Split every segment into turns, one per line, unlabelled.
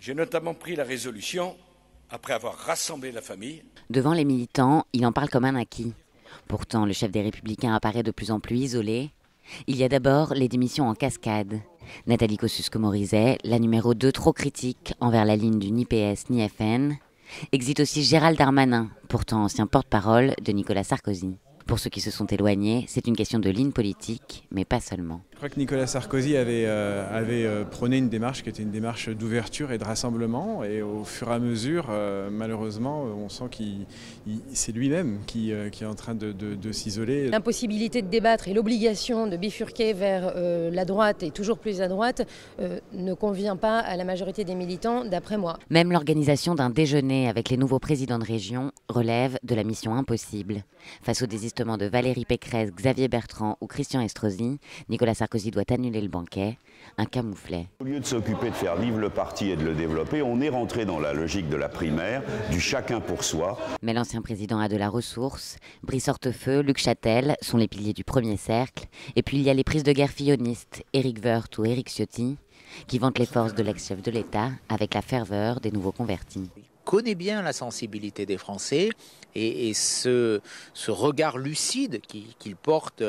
J'ai notamment pris la résolution, après avoir rassemblé la famille.
Devant les militants, il en parle comme un acquis. Pourtant, le chef des Républicains apparaît de plus en plus isolé. Il y a d'abord les démissions en cascade. Nathalie Kosciusko-Morizet, la numéro 2 trop critique envers la ligne du ni PS ni FN. Exit aussi Gérald Darmanin, pourtant ancien porte-parole de Nicolas Sarkozy. Pour ceux qui se sont éloignés, c'est une question de ligne politique, mais pas seulement.
Je crois que Nicolas Sarkozy avait prôné une démarche qui était une démarche d'ouverture et de rassemblement. Et au fur et à mesure, malheureusement, on sent que c'est lui-même qui est en train de s'isoler.
L'impossibilité de débattre et l'obligation de bifurquer vers la droite et toujours plus à droite ne convient pas à la majorité des militants, d'après moi.
Même l'organisation d'un déjeuner avec les nouveaux présidents de région relève de la mission impossible. Face au désistement de Valérie Pécresse, Xavier Bertrand ou Christian Estrosi, Nicolas Sarkozy doit annuler le banquet, un camouflet.
Au lieu de s'occuper de faire vivre le parti et de le développer, on est rentré dans la logique de la primaire, du chacun pour soi.
Mais l'ancien président a de la ressource. Brice Hortefeux, Luc Châtel sont les piliers du premier cercle. Et puis il y a les prises de guerre fillonistes, Éric Woerth ou Éric Ciotti, qui vantent les forces de l'ex-chef de l'État avec la ferveur des nouveaux convertis.
Connaît bien la sensibilité des Français et ce regard lucide qu'il porte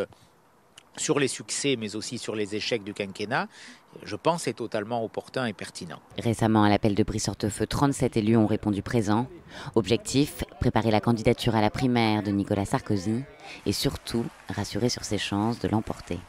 sur les succès mais aussi sur les échecs du quinquennat, je pense est totalement opportun et pertinent.
Récemment, à l'appel de Brice Hortefeux, 37 élus ont répondu présents. Objectif, préparer la candidature à la primaire de Nicolas Sarkozy et surtout rassurer sur ses chances de l'emporter.